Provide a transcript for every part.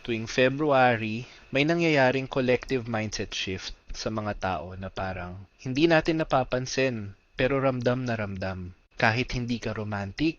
tuwing February, may nangyayaring collective mindset shift sa mga tao na parang hindi natin napapansin pero ramdam na ramdam. Kahit hindi ka romantic,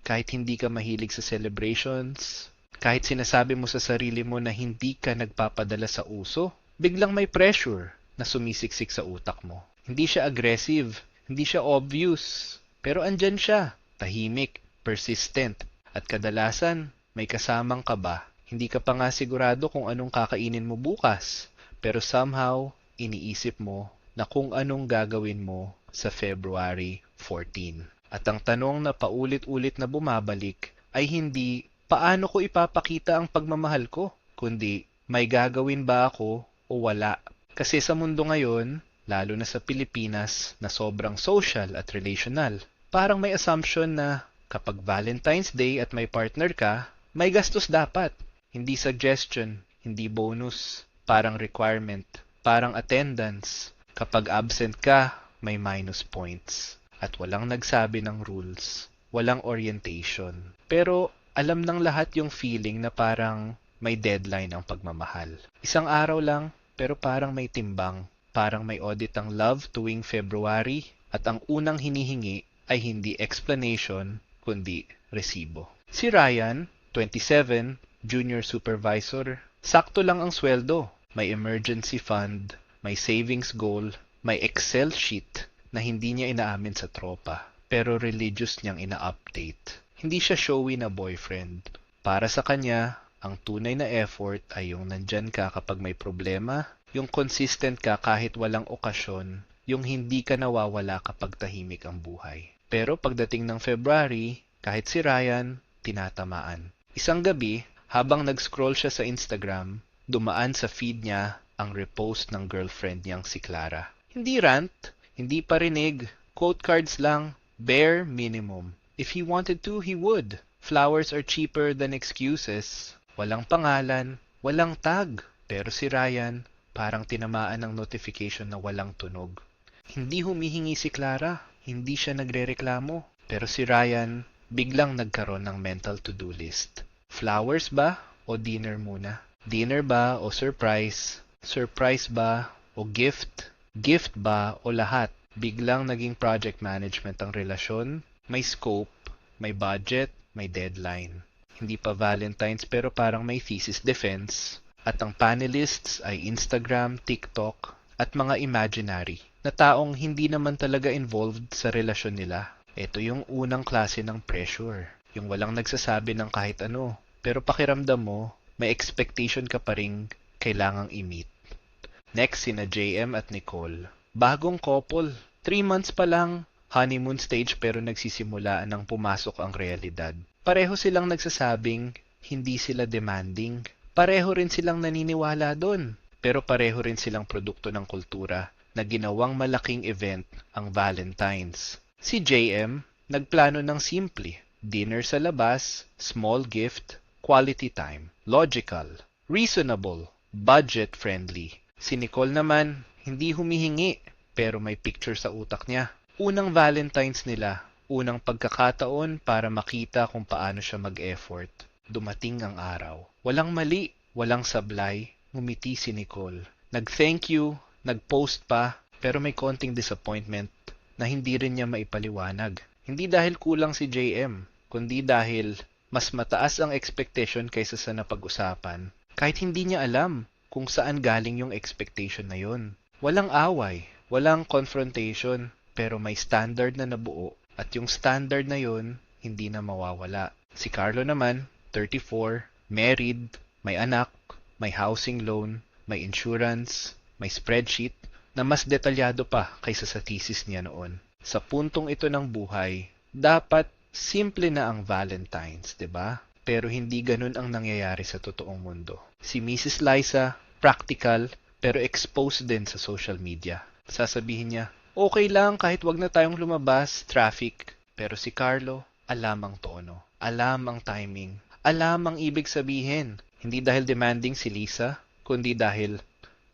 kahit hindi ka mahilig sa celebrations, kahit sinasabi mo sa sarili mo na hindi ka nagpapadala sa uso, biglang may pressure na sumisiksik sa utak mo. Hindi siya aggressive, hindi siya obvious, pero andyan siya, tahimik, persistent, at kadalasan may kasamang kaba. Hindi ka pa nga sigurado kung anong kakainin mo bukas, pero somehow iniisip mo na kung anong gagawin mo sa February 14. At ang tanong na paulit-ulit na bumabalik ay hindi paano ko ipapakita ang pagmamahal ko, kundi may gagawin ba ako o wala. Kasi sa mundo ngayon, lalo na sa Pilipinas na sobrang social at relational, parang may assumption na kapag Valentine's Day at may partner ka, may gastos dapat. Hindi suggestion, hindi bonus, parang requirement, parang attendance. Kapag absent ka, may minus points. At walang nagsabi ng rules, walang orientation. Pero alam ng lahat yung feeling na parang may deadline ang pagmamahal. Isang araw lang, pero parang may timbang. Parang may audit ang love tuwing February at ang unang hinihingi ay hindi explanation, kundi resibo. Si Ryan, 27, junior supervisor, sakto lang ang sweldo. May emergency fund, may savings goal, may Excel sheet na hindi niya inaamin sa tropa, pero religious niyang ina-update. Hindi siya showy na boyfriend. Para sa kanya, ang tunay na effort ay yung nandyan ka kapag may problema, yung consistent ka kahit walang okasyon, yung hindi ka nawawala kapag tahimik ang buhay. Pero pagdating ng February, kahit si Ryan, tinatamaan. Isang gabi, habang nag-scroll siya sa Instagram, dumaan sa feed niya ang repost ng girlfriend niyang si Clara. Hindi rant, hindi parinig, quote cards lang, bare minimum. If he wanted to, he would. Flowers are cheaper than excuses. Walang pangalan, walang tag. Pero si Ryan, parang tinamaan ng notification na walang tunog. Hindi humihingi si Clara, hindi siya nagrereklamo. Pero si Ryan, biglang nagkaroon ng mental to-do list. Flowers ba o dinner muna? Dinner ba o surprise? Surprise ba o gift? Gift ba o lahat? Biglang naging project management ang relasyon. May scope, may budget, may deadline. Hindi pa Valentine's pero parang may thesis defense. At ang panelists ay Instagram, TikTok, at mga imaginary na taong hindi naman talaga involved sa relasyon nila. Ito yung unang klase ng pressure. Yung walang nagsasabi ng kahit ano. Pero pakiramdam mo, may expectation ka pa ring kailangang i-meet. Next, sina JM at Nicole. Bagong couple. 3 months pa lang. Honeymoon stage pero nagsisimulaan ng pumasok ang realidad. Pareho silang nagsasabing hindi sila demanding. Pareho rin silang naniniwala doon. Pero pareho rin silang produkto ng kultura na ginawang malaking event ang Valentine's. Si JM, nagplano ng simple. Dinner sa labas, small gift, quality time. Logical, reasonable, budget-friendly. Si Nicole naman, hindi humihingi, pero may picture sa utak niya. Unang Valentine's nila, unang pagkakataon para makita kung paano siya mag-effort. Dumating ang araw. Walang mali, walang sablay, ngumiti si Nicole. Nag-thank you, nag-post pa, pero may konting disappointment na hindi rin niya maipaliwanag. Hindi dahil kulang si JM, kundi dahil mas mataas ang expectation kaysa sa napag-usapan. Kahit hindi niya alam kung saan galing yung expectation na yon. Walang away, walang confrontation, pero may standard na nabuo at yung standard na yon hindi na mawawala. Si Carlo naman, 34, married, may anak, may housing loan, may insurance, may spreadsheet na mas detalyado pa kaysa sa thesis niya noon. Sa puntong ito ng buhay, dapat simple na ang Valentine's, 'di ba? Pero hindi ganun ang nangyayari sa totoong mundo. Si Mrs. Liza, practical, pero exposed din sa social media. Sasabihin niya, okay lang kahit wag na tayong lumabas, traffic. Pero si Carlo, alam ang tono, alam ang timing, alam ang ibig sabihin. Hindi dahil demanding si Lisa, kundi dahil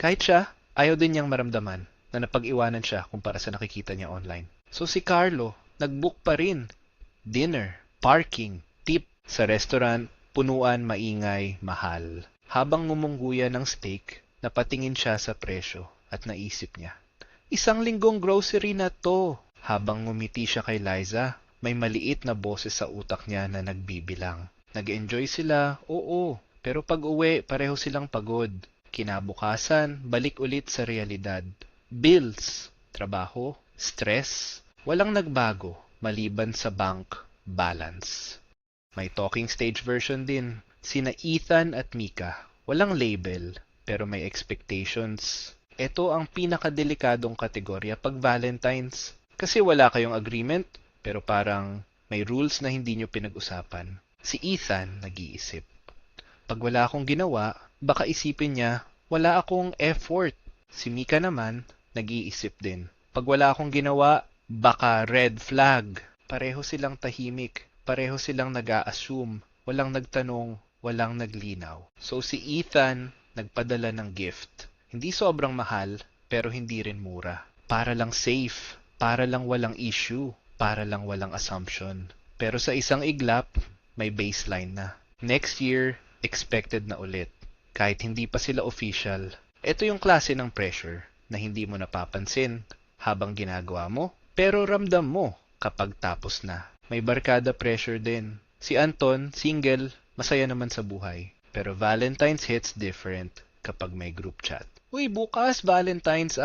kahit siya, ayaw din niyang maramdaman na napag-iwanan siya kumpara sa nakikita niya online. So si Carlo, nag-book pa rin. Dinner, parking, tip sa restaurant, punuan, maingay, mahal. Habang ngumungguya ng steak, napatingin siya sa presyo at naisip niya, "Isang linggong grocery na to." Habang ngumiti siya kay Liza, may maliit na boses sa utak niya na nagbibilang. Nag-enjoy sila, oo, pero pag-uwi pareho silang pagod. Kinabukasan, balik ulit sa realidad. Bills, trabaho, stress, walang nagbago maliban sa bank balance. May talking stage version din. Sina Ethan at Mika. Walang label, pero may expectations. Ito ang pinakadelikadong kategorya pag Valentine's. Kasi wala kayong agreement, pero parang may rules na hindi nyo pinag-usapan. Si Ethan nag-iisip. Pag wala akong ginawa, baka isipin niya, wala akong effort. Si Mika naman, nag-iisip din. Pag wala akong ginawa, baka red flag. Pareho silang tahimik. Pareho silang nag-a-assume. Walang nagtanong, walang naglinaw. So si Ethan nagpadala ng gift. Hindi sobrang mahal, pero hindi rin mura. Para lang safe. Para lang walang issue. Para lang walang assumption. Pero sa isang iglap, may baseline na. Next year, expected na ulit. Kahit hindi pa sila official. Ito yung klase ng pressure na hindi mo napapansin habang ginagawa mo, pero ramdam mo kapag tapos na. May barkada pressure din. Si Anton, single, masaya naman sa buhay. Pero Valentine's hits different kapag may group chat. Uy, bukas Valentine's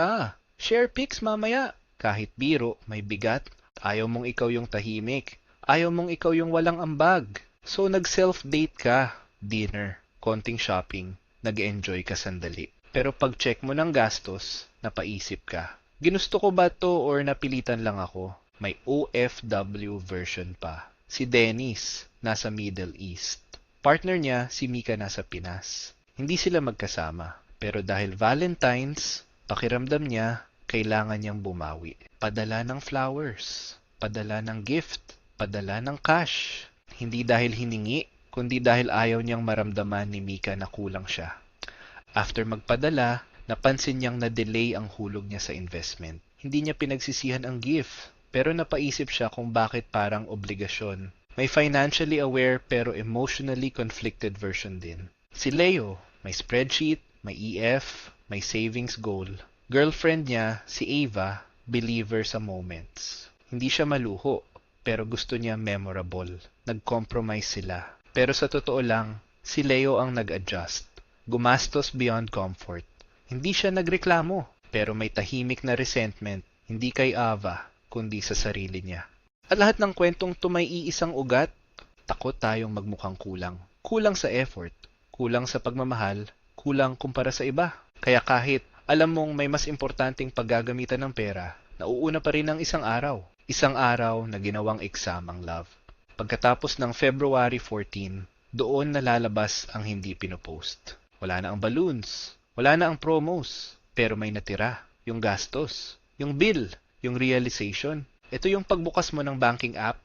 Share pics mamaya. Kahit biro, may bigat. Ayaw mong ikaw yung tahimik. Ayaw mong ikaw yung walang ambag. So nag-self-date ka. Dinner, konting shopping, nag-enjoy ka sandali. Pero pag check mo ng gastos, napaisip ka. Ginusto ko ba to or napilitan lang ako? May OFW version pa. Si Dennis, nasa Middle East. Partner niya, si Mika, nasa Pinas. Hindi sila magkasama. Pero dahil Valentine's, pakiramdam niya, kailangan niyang bumawi. Padala ng flowers. Padala ng gift. Padala ng cash. Hindi dahil hiningi, kundi dahil ayaw niyang maramdaman ni Mika na kulang siya. After magpadala, napansin niyang na-delay ang hulog niya sa investment. Hindi niya pinagsisihan ang gift, pero napaisip siya kung bakit parang obligasyon. May financially aware pero emotionally conflicted version din. Si Leo, may spreadsheet, may EF, may savings goal. Girlfriend niya, si Ava, believer sa moments. Hindi siya maluho, pero gusto niya memorable. Nag-compromise sila. Pero sa totoo lang, si Leo ang nag-adjust. Gumastos beyond comfort. Hindi siya nagreklamo, pero may tahimik na resentment, hindi kay Ava, kundi sa sarili niya. At lahat ng kwentong to may iisang ugat, takot tayong magmukhang kulang. Kulang sa effort, kulang sa pagmamahal, kulang kumpara sa iba. Kaya kahit alam mong may mas importanteng paggagamitan ng pera, nauuna pa rin ang isang araw. Isang araw na ginawang exam ang love. Pagkatapos ng February 14, doon nalalabas ang hindi pinopost. Wala na ang balloons, wala na ang promos, pero may natira, yung gastos, yung bill, yung realization. Ito yung pagbukas mo ng banking app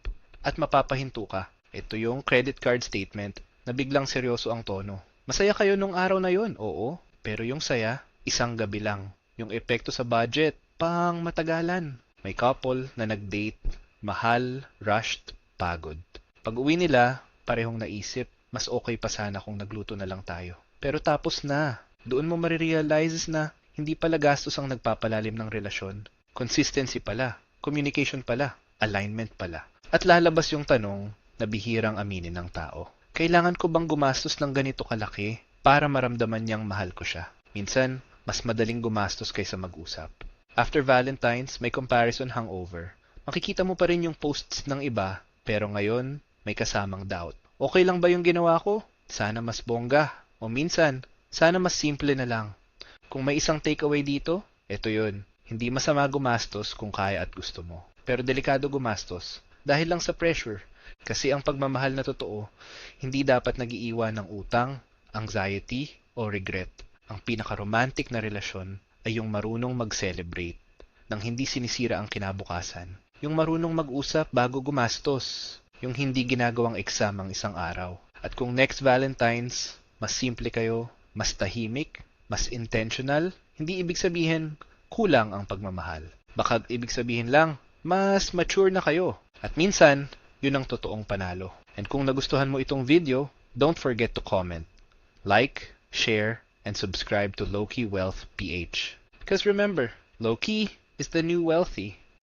at mapapahinto ka. Ito yung credit card statement na biglang seryoso ang tono. Masaya kayo nung araw na yon, oo, pero yung saya, isang gabi lang. Yung epekto sa budget, pang matagalan. May couple na nag-date, mahal, rushed, pagod. Pag uwi nila, parehong naisip, mas okay pa sana kung nagluto na lang tayo. Pero tapos na. Doon mo marirealize na hindi pala gastos ang nagpapalalim ng relasyon. Consistency pala, communication pala, alignment pala. At lalabas yung tanong na bihirang aminin ng tao. Kailangan ko bang gumastos ng ganito kalaki para maramdaman niyang mahal ko siya? Minsan, mas madaling gumastos kaysa mag-usap. After Valentine's, may comparison hangover. Makikita mo pa rin yung posts ng iba, pero ngayon, may kasamang doubt. Okay lang ba yung ginawa ko? Sana mas bongga. O minsan, sana mas simple na lang. Kung may isang takeaway dito, ito yun. Hindi masama gumastos kung kaya at gusto mo. Pero delikado gumastos dahil lang sa pressure. Kasi ang pagmamahal na totoo, hindi dapat nagiiwan ng utang, anxiety, o regret. Ang pinaka-romantic na relasyon ay yung marunong mag-celebrate nang hindi sinisira ang kinabukasan. Yung marunong mag-usap bago gumastos. Yung hindi ginagawang exam ang isang araw. At kung next Valentine's, mas simple kayo, mas tahimik, mas intentional, hindi ibig sabihin kulang ang pagmamahal. Baka ibig sabihin lang, mas mature na kayo. At minsan, yun ang totoong panalo. And kung nagustuhan mo itong video, don't forget to comment, like, share, and subscribe to Loki Wealth PH. Because remember, Loki is the new wealthy.